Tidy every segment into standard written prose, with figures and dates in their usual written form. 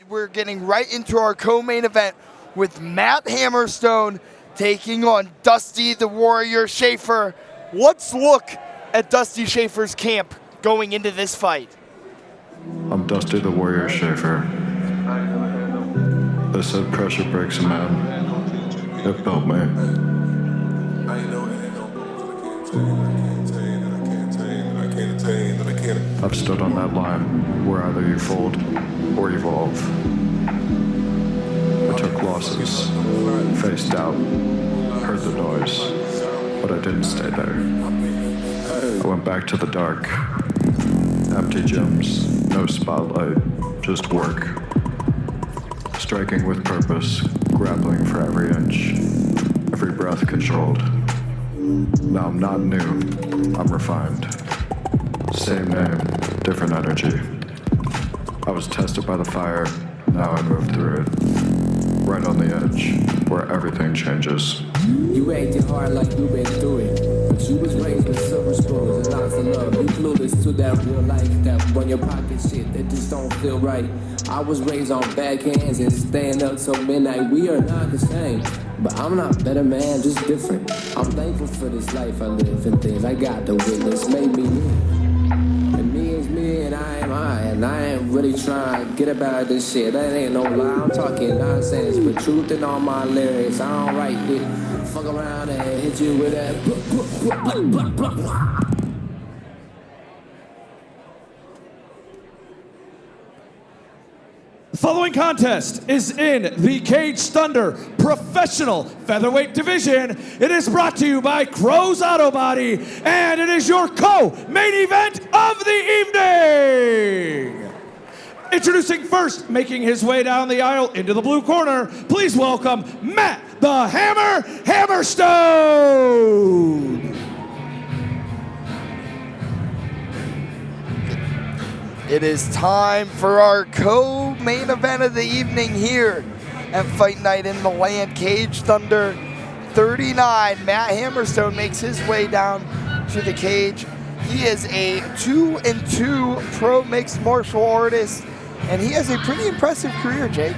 we're getting right into our co-main event with Matt Hammerstone taking on Dusty the Warrior Shaffer. Let's look at Dusty Shaffer's camp going into this fight. I'm Dusty the Warrior Shaffer. They said pressure breaks a man. It built me. I've stood on that line where either you fold or evolve. I took losses, faced doubt, heard the noise, but I didn't stay there. I went back to the dark. Empty gyms, no spotlight, just work. Striking with purpose, grappling for every inch, every breath controlled. Now I'm not new, I'm refined. Same name, different energy. I was tested by the fire, now I move through it. Right on the edge, where everything changes. You acted hard like you been through it, but you was raised with silver spoons and lots of love. You clueless to that real life, that on your pocket shit that just don't feel right. I was raised on backhands and staying up till midnight. We are not the same, but I'm not better, man, just different. I'm thankful for this life I live and things I got to witness made me me. And me is me and I am I, and I ain't really trying to get about this shit. That ain't no lie, I'm talking nonsense, but truth in all my lyrics. I don't write it. Fuck around and hit you with that blah, blah, blah, blah. The following contest is in the Cage Thunder Professional Featherweight Division. It is brought to you by Crow's Auto Body, and it is your co-main event of the evening. Introducing first, making his way down the aisle into the blue corner, please welcome Matt the Hammer Hammerstone. It is time for our co-main event of the evening here at Fight Night in the Land. Cage Thunder 39. Matt Hammerstone makes his way down to the cage. He is a 2-2 pro mixed martial artist, and he has a pretty impressive career, Jake.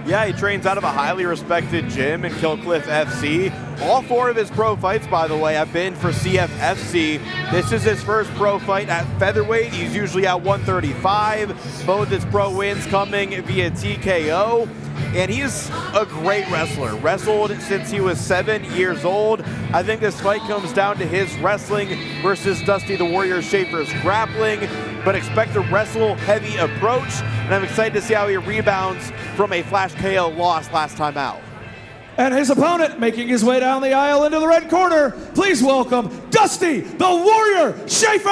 Yeah, he trains out of a highly respected gym in Killcliff FC. All 4 of his pro fights, by the way, have been for CFFC. This is his first pro fight at featherweight. He's usually at 135. Both his pro wins coming via TKO. And he's a great wrestler. Wrestled since he was 7 years old. I think this fight comes down to his wrestling versus Dusty the Warrior Shaffer's grappling. But expect a wrestle-heavy approach. And I'm excited to see how he rebounds from a flash KO loss last time out. And his opponent, making his way down the aisle into the red corner, please welcome Dusty the Warrior Shaffer!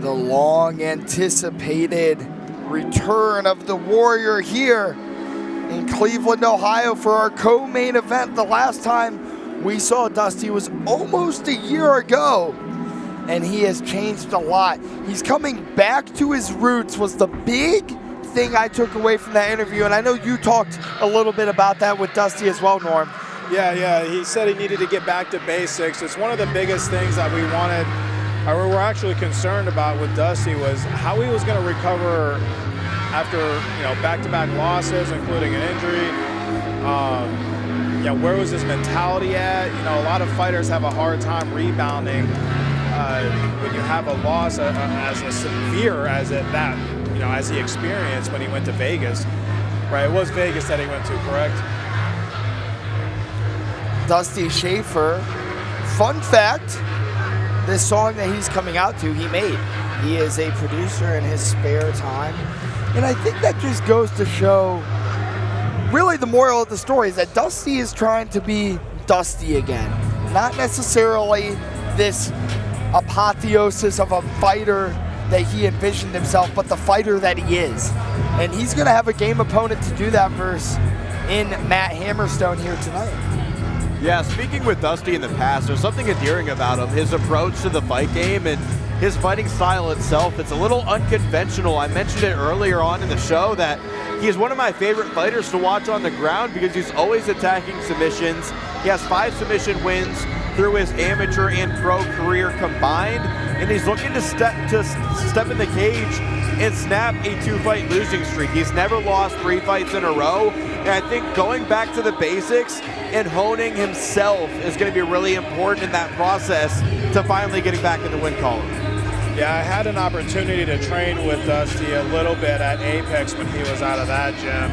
The long-anticipated return of the Warrior here in Cleveland, Ohio for our co-main event. The last time we saw Dusty was almost a year ago, and he has changed a lot. He's coming back to his roots was the big thing I took away from that interview, and I know you talked a little bit about that with Dusty as well, Norm. Yeah, he said he needed to get back to basics. It's one of the biggest things that we wanted, or we're actually concerned about with Dusty, was how he was going to recover after back-to-back losses, including an injury. Where was his mentality at? A lot of fighters have a hard time rebounding when you have a loss as severe as as he experienced when he went to Vegas. Right, it was Vegas that he went to, correct? Dusty Shaffer. Fun fact, this song that he's coming out to, he made. He is a producer in his spare time. And I think that just goes to show, really the moral of the story is that Dusty is trying to be Dusty again. Not necessarily this apotheosis of a fighter that he envisioned himself, but the fighter that he is. And he's going to have a game opponent to do that versus in Matt Hammerstone here tonight. Yeah, speaking with Dusty in the past, there's something endearing about him. His approach to the fight game and his fighting style itself, it's a little unconventional. I mentioned it earlier on in the show that he is one of my favorite fighters to watch on the ground because he's always attacking submissions. He has 5 submission wins through his amateur and pro career combined, and he's looking to step in the cage and snap a 2-fight losing streak. He's never lost 3 fights in a row, and I think going back to the basics and honing himself is going to be really important in that process to finally getting back in the win column. Yeah, I had an opportunity to train with Dusty a little bit at Apex when he was out of that gym.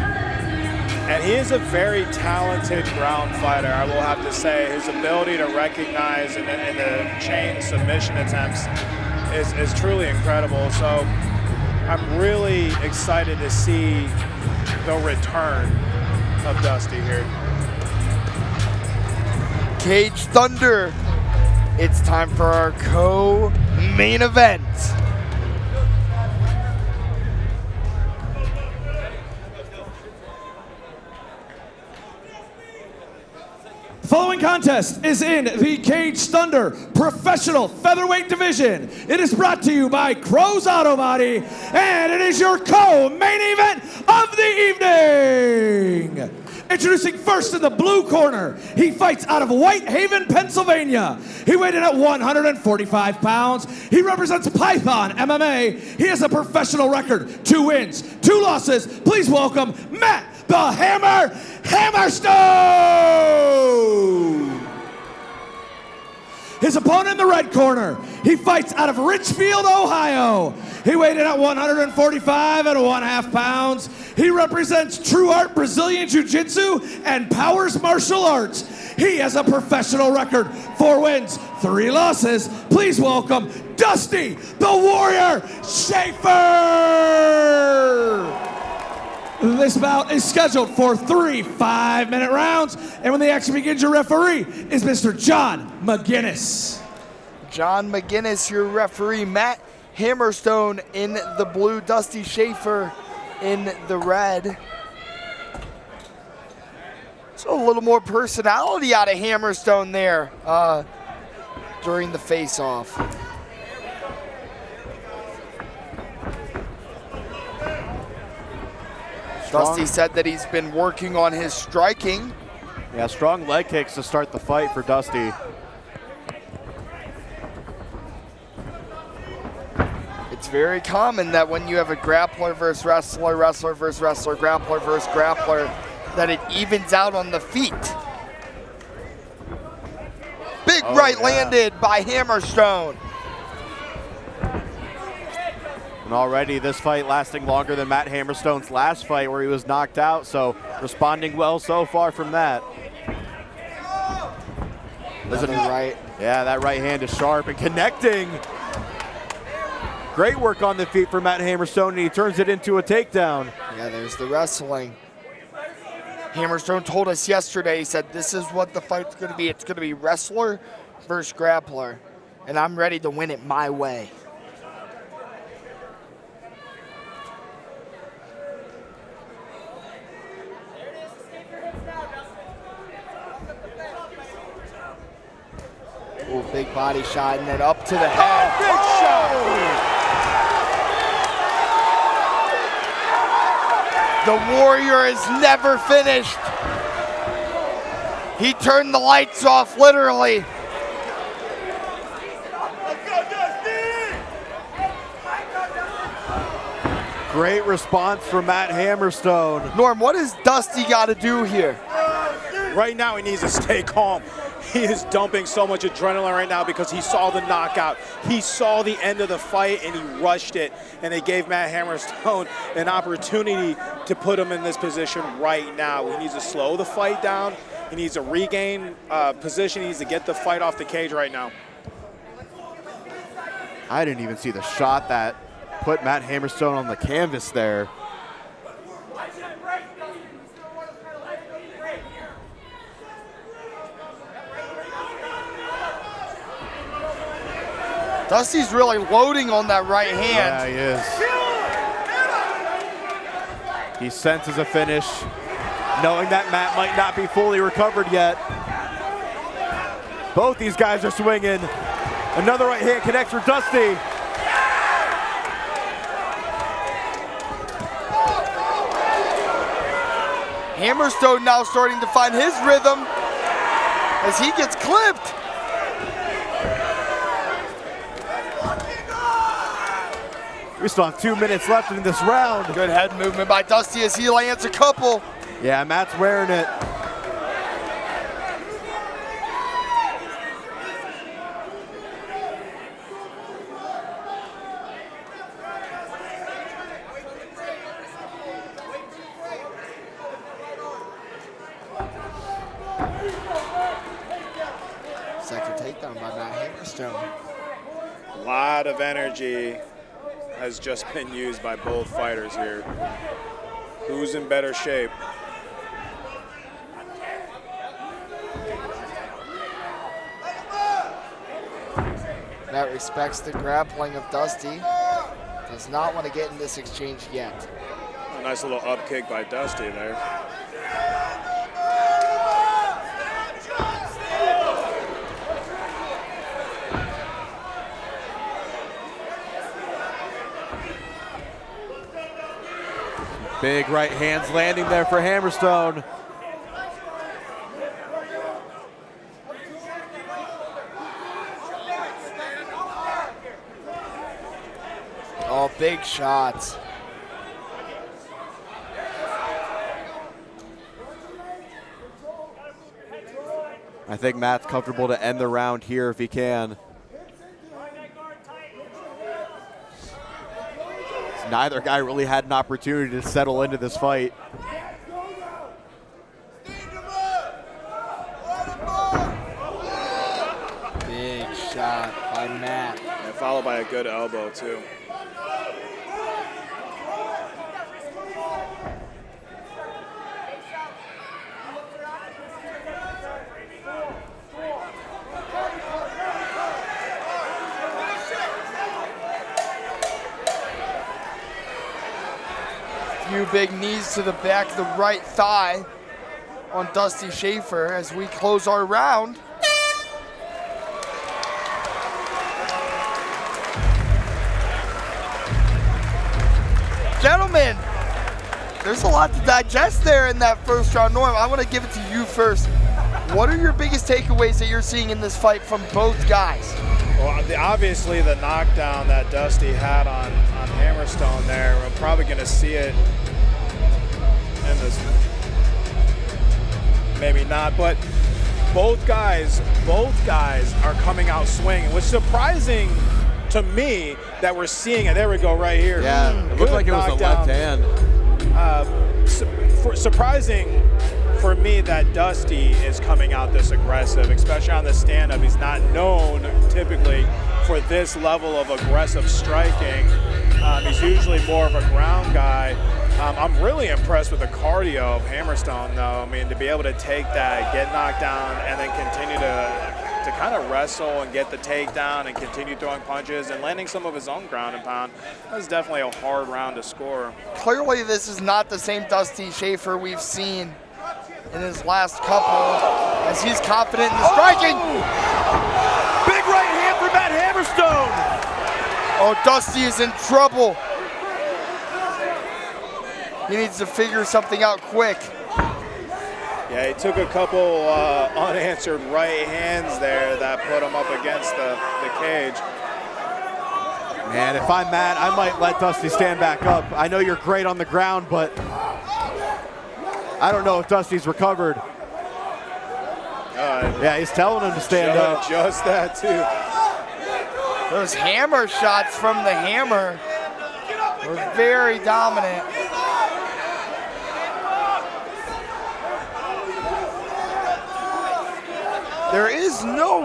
And he is a very talented ground fighter, I will have to say. His ability to recognize in the chain submission attempts is truly incredible. So I'm really excited to see the return of Dusty here. Cage Thunder. It's time for our co-main event. The following contest is in the Cage Thunder Professional Featherweight Division. It is brought to you by Crow's Auto Body, and it is your co-main event of the evening. Introducing first in the blue corner, he fights out of Whitehaven, Pennsylvania. He weighed in at 145 pounds. He represents Python MMA. He has a professional record, 2 wins, 2 losses. Please welcome Matt the Hammer Hammerstone. His opponent in the red corner, he fights out of Richfield, Ohio. He weighed in at 145 and 1/2 pounds. He represents True Art Brazilian Jiu-Jitsu and Powers Martial Arts. He has a professional record, 4 wins, 3 losses. Please welcome Dusty the Warrior Shaffer. This bout is scheduled for 3 5-minute rounds, and when the action begins, your referee is Mr. John McGinnis. John McGinnis, your referee. Matt Hammerstone in the blue, Dusty Shaffer in the red. So a little more personality out of Hammerstone there during the face-off. Dusty said that he's been working on his striking. Yeah, strong leg kicks to start the fight for Dusty. It's very common that when you have a grappler versus wrestler, wrestler versus wrestler, grappler versus grappler, that it evens out on the feet. Big right landed by Hammerstone. And already this fight lasting longer than Matt Hammerstone's last fight where he was knocked out, so responding well so far from that. Right. Yeah, that right hand is sharp and connecting. Great work on the feet for Matt Hammerstone, and he turns it into a takedown. Yeah, there's the wrestling. Hammerstone told us yesterday, he said, this is what the fight's going to be. It's going to be wrestler versus grappler, and I'm ready to win it my way. Ooh, big body shot, and then up to the head. Big shot! The Warrior is never finished. He turned the lights off, literally. Great response from Matt Hammerstone. Norm, what does Dusty got to do here? Right now he needs to stay calm. He is dumping so much adrenaline right now because he saw the knockout. He saw the end of the fight and he rushed it. And it gave Matt Hammerstone an opportunity to put him in this position right now. He needs to slow the fight down. He needs to regain position. He needs to get the fight off the cage right now. I didn't even see the shot that put Matt Hammerstone on the canvas there. Dusty's really loading on that right hand. Yeah, he is. He senses a finish, knowing that Matt might not be fully recovered yet. Both these guys are swinging. Another right hand connects for Dusty. Hammerstone now starting to find his rhythm as he gets clipped. We still have 2 minutes left in this round. Good head movement by Dusty as he lands a couple. Yeah, Matt's wearing it. Second takedown by Matt Hammerstone. A lot of energy has just been used by both fighters here. Who's in better shape? Matt respects the grappling of Dusty. Does not want to get in this exchange yet. A nice little up kick by Dusty there. Big right hands landing there for Hammerstone. Oh, big shots. I think Matt's comfortable to end the round here if he can. Neither guy really had an opportunity to settle into this fight. Big shot by Matt. And followed by a good elbow too. Few big knees to the back of the right thigh on Dusty Shaffer as we close our round. Gentlemen, there's a lot to digest there in that first round. Norm, I want to give it to you first. What are your biggest takeaways that you're seeing in this fight from both guys? Well, obviously the knockdown that Dusty had on Hammerstone there, we're probably going to see it in this. Maybe not, but both guys are coming out swinging. What's surprising to me that we're seeing it. There we go, right here. Yeah, it looked like it was a left hand. Surprising for me that Dusty is coming out this aggressive, especially on the stand-up. He's not known typically for this level of aggressive striking. He's usually more of a ground guy. I'm really impressed with the cardio of Hammerstone, though. I mean, to be able to take that, get knocked down, and then continue to kind of wrestle and get the takedown and continue throwing punches and landing some of his own ground and pound. That was definitely a hard round to score. Clearly, this is not the same Dusty Shaffer we've seen in his last couple, as he's confident in the striking. Big right hand for Matt Hammerstone. Oh, Dusty is in trouble. He needs to figure something out quick. Yeah, he took a couple unanswered right hands there that put him up against the cage. Man, if I'm Matt, I might let Dusty stand back up. I know you're great on the ground, but I don't know if Dusty's recovered. Yeah, he's telling him to stand up. Just that, too. Those hammer shots from the hammer were very dominant. There is no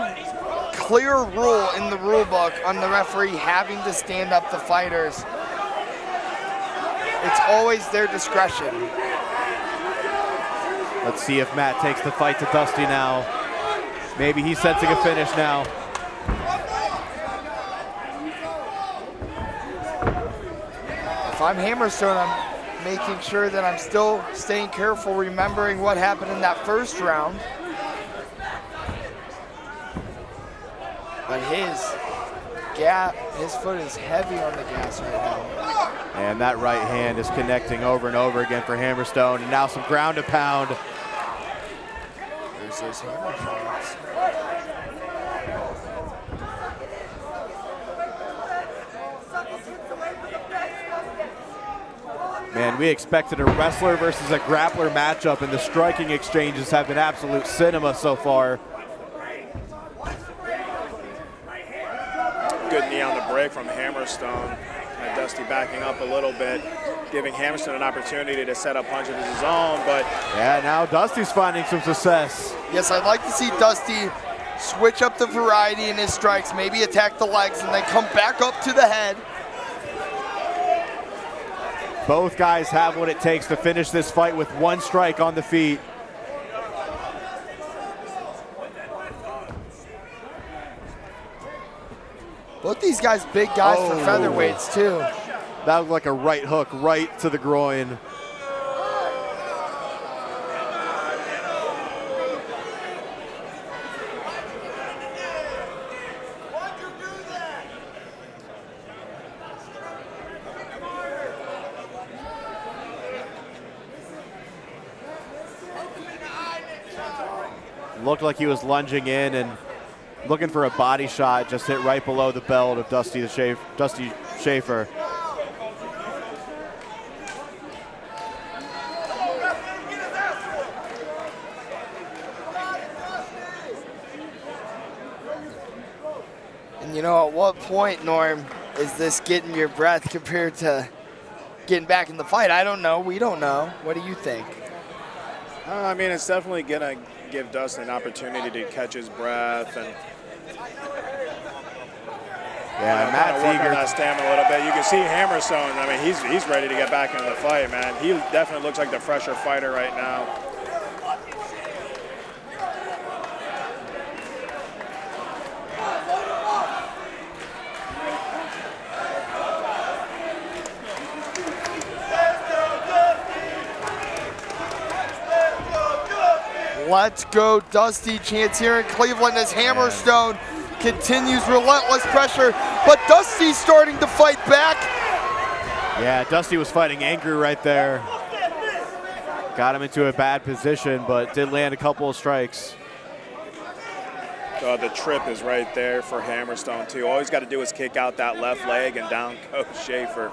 clear rule in the rule book on the referee having to stand up the fighters. It's always their discretion. Let's see if Matt takes the fight to Dusty now. Maybe he's sensing a finish now. If I'm Hammerstone, I'm making sure that I'm still staying careful, remembering what happened in that first round. But his foot is heavy on the gas right now. And that right hand is connecting over and over again for Hammerstone. And now some ground and pound. There's those hammer shots. Man, we expected a wrestler versus a grappler matchup, and the striking exchanges have been absolute cinema so far. Good knee on the break from Hammerstone. And Dusty backing up a little bit, giving Hammerstone an opportunity to set up punches of his own, but... Yeah, now Dusty's finding some success. Yes, I'd like to see Dusty switch up the variety in his strikes, maybe attack the legs and then come back up to the head. Both guys have what it takes to finish this fight with one strike on the feet. Both these guys big guys for featherweights too. That looked like a right hook right to the groin. Looked like he was lunging in and looking for a body shot, just hit right below the belt of Dusty Shaffer. And you know, at what point, Norm, is this getting your breath compared to getting back in the fight? I don't know. We don't know. What do you think? I mean, it's definitely going to give Dustin an opportunity to catch his breath and Matt's work eager. on that stamina a little bit. You can see Hammerstone. I mean, he's ready to get back into the fight, man. He definitely looks like the fresher fighter right now. Let's go, Dusty chants here in Cleveland as Hammerstone continues relentless pressure, but Dusty's starting to fight back. Yeah, Dusty was fighting angry right there. Got him into a bad position, but did land a couple of strikes. The trip is right there for Hammerstone, too. All he's got to do is kick out that left leg and down goes Shaffer.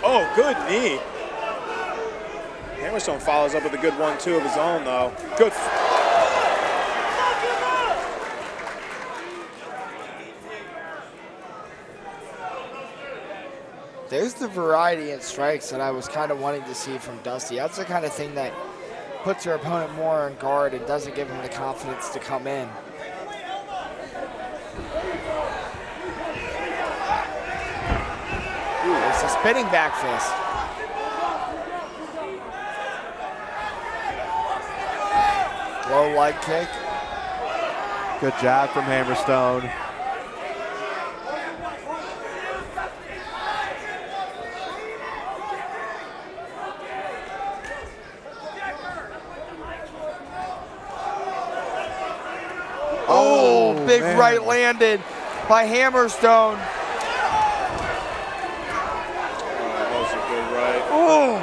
Oh, good knee. Hammerstone follows up with a good 1-2 of his own, though. Good. There's the variety in strikes that I was kind of wanting to see from Dusty. That's the kind of thing that puts your opponent more on guard and doesn't give him the confidence to come in. Ooh, there's a spinning back fist. Low leg kick. Good jab from Hammerstone. Oh, big right landed by Hammerstone. That was a good right. Oh.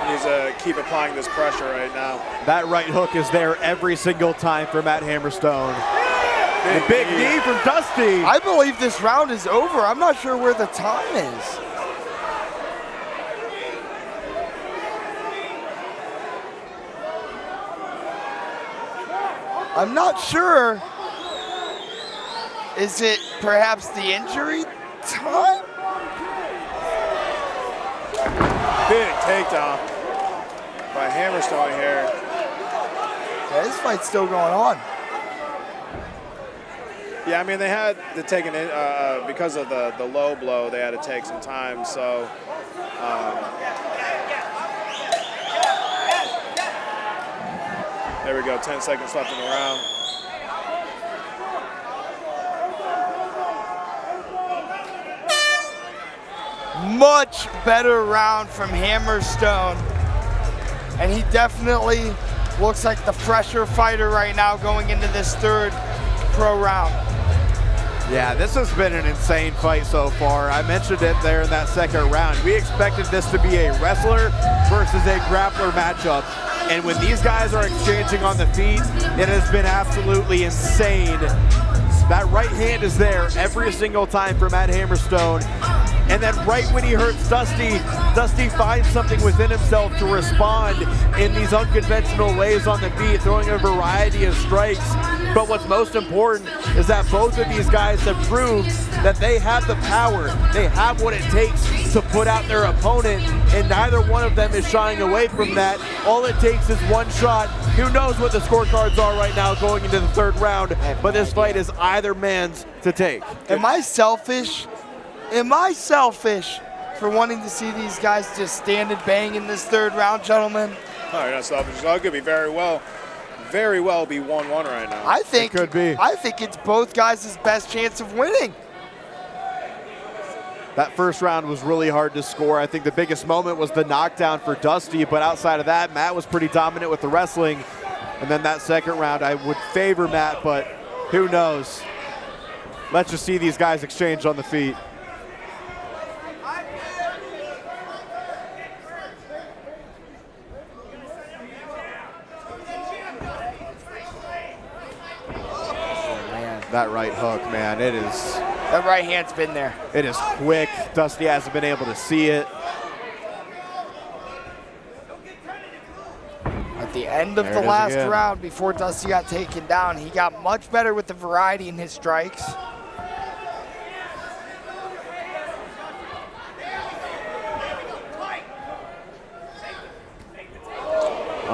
He needs to keep applying this pressure right now. That right hook is there every single time for Matt Hammerstone. The big knee from Dusty. I believe this round is over. I'm not sure where the time is. I'm not sure. Is it perhaps the injury time? Big takedown by Hammerstone here. Yeah, this fight's still going on. Yeah, I mean, they had to take because of the low blow, they had to take some time, so. There we go, 10 seconds left in the round. Much better round from Hammerstone. And he definitely looks like the fresher fighter right now going into this third pro round. Yeah, this has been an insane fight so far. I mentioned it there in that second round. We expected this to be a wrestler versus a grappler matchup. And when these guys are exchanging on the feet, it has been absolutely insane. That right hand is there every single time for Matt Hammerstone. And then right when he hurts Dusty, Dusty finds something within himself to respond in these unconventional ways on the feet, throwing a variety of strikes. But what's most important is that both of these guys have proved that they have the power, they have what it takes to put out their opponent, and neither one of them is shying away from that. All it takes is one shot. Who knows what the scorecards are right now going into the third round, but this fight is either man's to take. Am I selfish? Am I selfish for wanting to see these guys just stand and bang in this third round, gentlemen? Oh, you're not selfish. It could be very well be 1-1 right now. I think it could be. I think it's both guys' best chance of winning. That first round was really hard to score. I think the biggest moment was the knockdown for Dusty, but outside of that, Matt was pretty dominant with the wrestling. And then that second round, I would favor Matt, but who knows? Let's just see these guys exchange on the feet. That right hook, man, it is. That right hand's been there. It is quick. Dusty hasn't been able to see it. At the end of There the it is last again. round, before Dusty got taken down, he got much better with the variety in his strikes.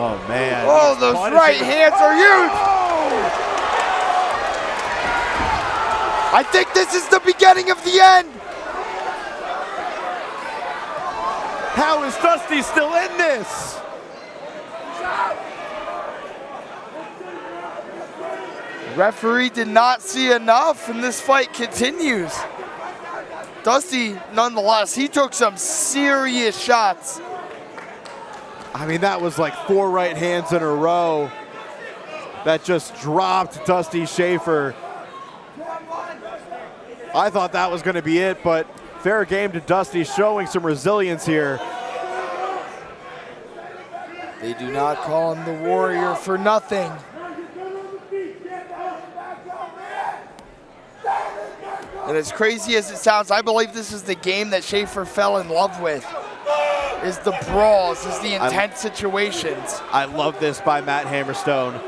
Oh, man. Oh, He's those punishing right him. hands are huge! I think this is the beginning of the end! How is Dusty still in this? Referee did not see enough, and this fight continues. Dusty, nonetheless, he took some serious shots. I mean, that was like 4 right hands in a row that just dropped Dusty Shaffer. I thought that was going to be it, but fair game to Dusty, showing some resilience here. They do not call him the Warrior for nothing. And as crazy as it sounds, I believe this is the game that Shaffer fell in love with. Is the brawls, is the intense situations. I love this by Matt Hammerstone.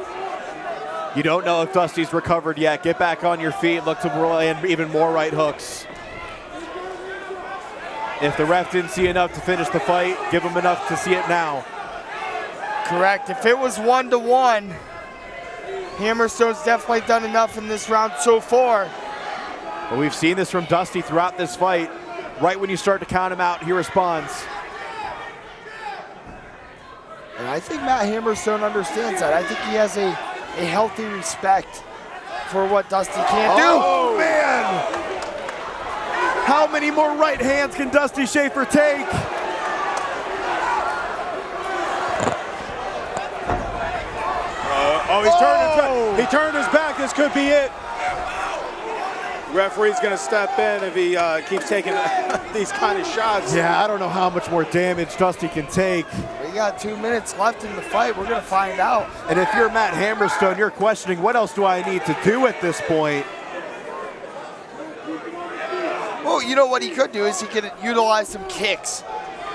You don't know if Dusty's recovered yet. Get back on your feet, look to land even more right hooks. If the ref didn't see enough to finish the fight, give him enough to see it now. Correct. If it was 1-1, Hammerstone's definitely done enough in this round so far. But we've seen this from Dusty throughout this fight. Right when you start to count him out, he responds. And I think Matt Hammerstone understands that. I think he has a healthy respect for what Dusty can do. Oh, man! How many more right hands can Dusty Shaffer take? He's turned his back. He turned his back. This could be it. Referee's going to step in if he keeps taking these kind of shots. Yeah, I don't know how much more damage Dusty can take. We got 2 minutes left in the fight. We're going to find out. And if you're Matt Hammerstone, you're questioning, what else do I need to do at this point? Well, you know what he could do is he could utilize some kicks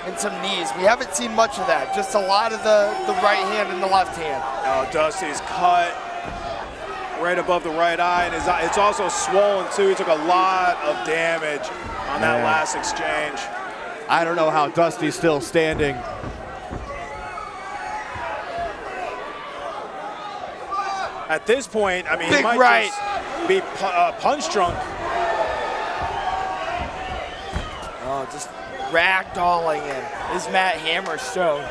and some knees. We haven't seen much of that. Just a lot of the right hand and the left hand. Oh, Dusty's cut. right above the right eye, and it's also swollen too. He took a lot of damage on that last exchange. I don't know how Dusty's still standing. At this point, I mean, he Big might right. just be punch drunk. Oh, just ragdolling him is Matt Hammerstone.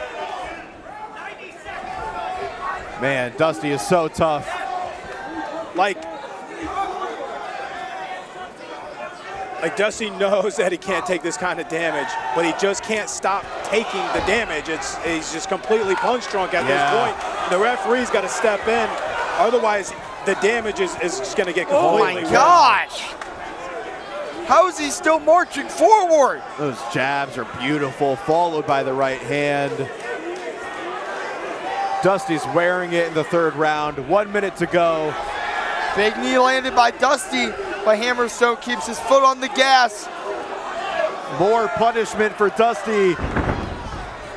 Man, Dusty is so tough. Like Dusty knows that he can't take this kind of damage, but he just can't stop taking the damage. He's just completely punch drunk at this point. The referee's got to step in, otherwise the damage is just going to get completely Oh my gosh! How is he still marching forward? Those jabs are beautiful, followed by the right hand. Dusty's wearing it in the third round. 1 minute to go. Big knee landed by Dusty, but Hammerstone keeps his foot on the gas. More punishment for Dusty.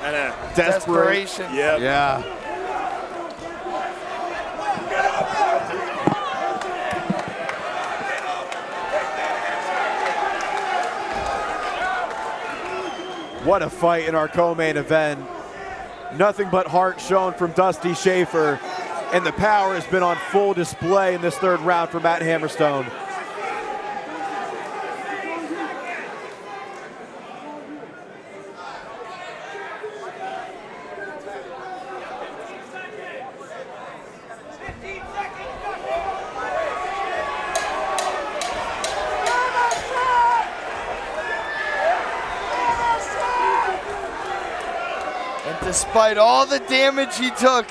And a Desperation. Yep. Yeah. What a fight in our co-main event. Nothing but heart shown from Dusty Shaffer, and the power has been on full display in this third round for Matt Hammerstone. Despite all the damage he took,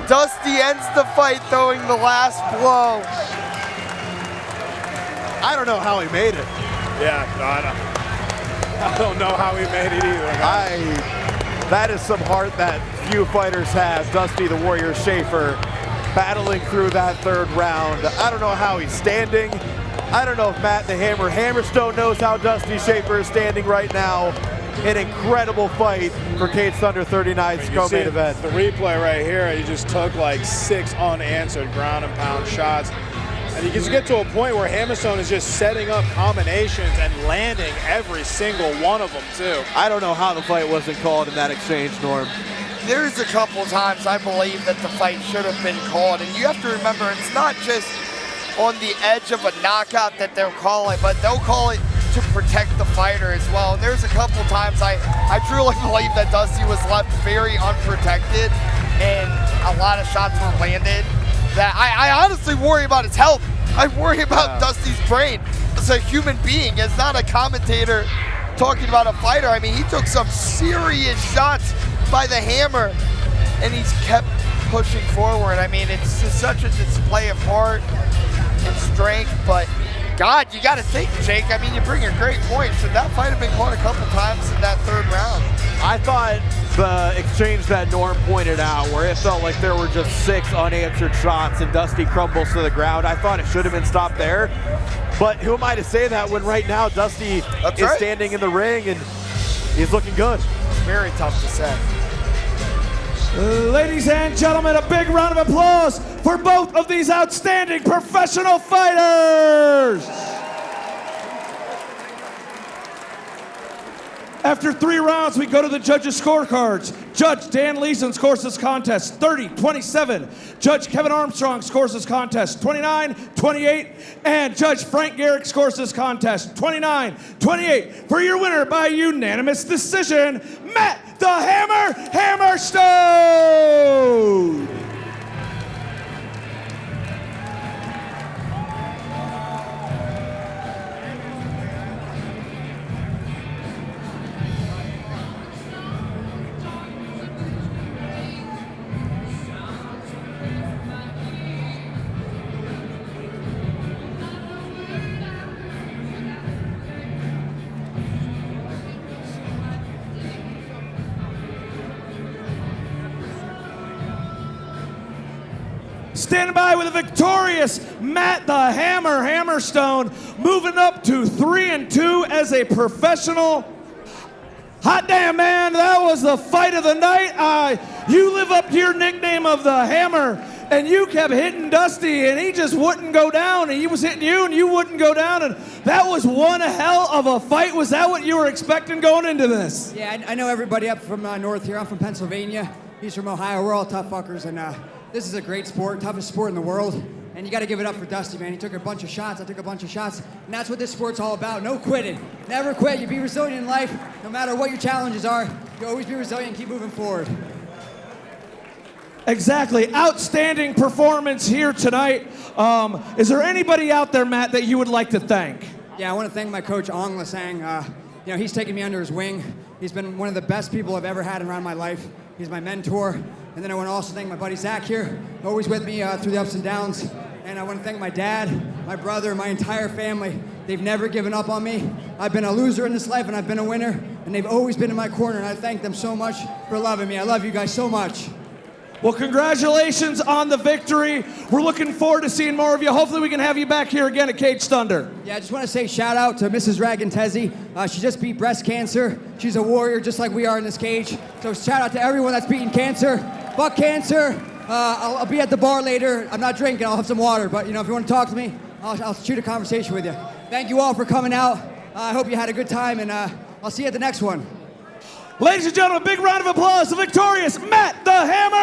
Dusty ends the fight throwing the last blow. I don't know how he made it. Yeah, no, I don't know how he made it either. That is some heart that few fighters have. Dusty the Warrior Shaffer battling through that third round. I don't know how he's standing. I don't know if Matt the Hammer Hammerstone knows how Dusty Shaffer is standing right now. An incredible fight for Cage Thunder 39's co-main event. The replay right here, he just took like 6 unanswered ground and pound shots. And you just get to a point where Hammerstone is just setting up combinations and landing every single one of them too. I don't know how the fight wasn't called in that exchange, Norm. There's a couple times I believe that the fight should have been called, and you have to remember it's not just on the edge of a knockout that they'll call it, but they'll call it to protect the fighter as well. And there's a couple times I truly believe that Dusty was left very unprotected and a lot of shots were landed that I honestly worry about his health. I worry about Dusty's brain as a human being, as not a commentator talking about a fighter. I mean, he took some serious shots by the Hammer and he's kept pushing forward. I mean, it's just such a display of heart and strength, but God, you got to think, Jake. I mean, you bring a great point. Should that fight have been caught a couple times in that third round? I thought the exchange that Norm pointed out, where it felt like there were just 6 unanswered shots and Dusty crumbles to the ground, I thought it should have been stopped there. But who am I to say that when right now Dusty is standing in the ring and he's looking good? Very tough to say. Ladies and gentlemen, a big round of applause for both of these outstanding professional fighters. After 3 rounds, we go to the judges' scorecards. Judge Dan Leeson scores this contest 30-27. Judge Kevin Armstrong scores this contest 29-28. And Judge Frank Garrick scores this contest 29-28. For your winner by unanimous decision, Matt the Hammer Hammerstone. Standing by with a victorious Matt the Hammer Hammerstone, moving up to 3-2 as a professional. Hot damn, man, that was the fight of the night. You live up to your nickname of the Hammer. and you kept hitting Dusty, and he just wouldn't go down, and he was hitting you, and you wouldn't go down, and that was one hell of a fight. Was that what you were expecting going into this? Yeah, I know everybody up from north here. I'm from Pennsylvania. He's from Ohio. We're all tough fuckers, and this is a great sport, toughest sport in the world. And you got to give it up for Dusty, man. He took a bunch of shots. I took a bunch of shots. And that's what this sport's all about. No quitting. Never quit. You be resilient in life. No matter what your challenges are, you always be resilient and keep moving forward. Exactly. Outstanding performance here tonight. Is there anybody out there, Matt, that you would like to thank? Yeah, I want to thank my coach, Ong Lasang. He's taken me under his wing. He's been one of the best people I've ever had around my life. He's my mentor. And then I want to also thank my buddy Zach here, always with me through the ups and downs. And I want to thank my dad, my brother, my entire family. They've never given up on me. I've been a loser in this life, and I've been a winner. And they've always been in my corner, and I thank them so much for loving me. I love you guys so much. Well, congratulations on the victory. We're looking forward to seeing more of you. Hopefully we can have you back here again at Cage Thunder. Yeah, I just want to say shout out to Mrs. Ragantezi. She just beat breast cancer. She's a warrior just like we are in this cage. So shout out to everyone that's beating cancer. Fuck cancer. I'll be at the bar later. I'm not drinking. I'll have some water. But, if you want to talk to me, I'll shoot a conversation with you. Thank you all for coming out. I hope you had a good time, and I'll see you at the next one. Ladies and gentlemen, big round of applause, the victorious Matt the Hammer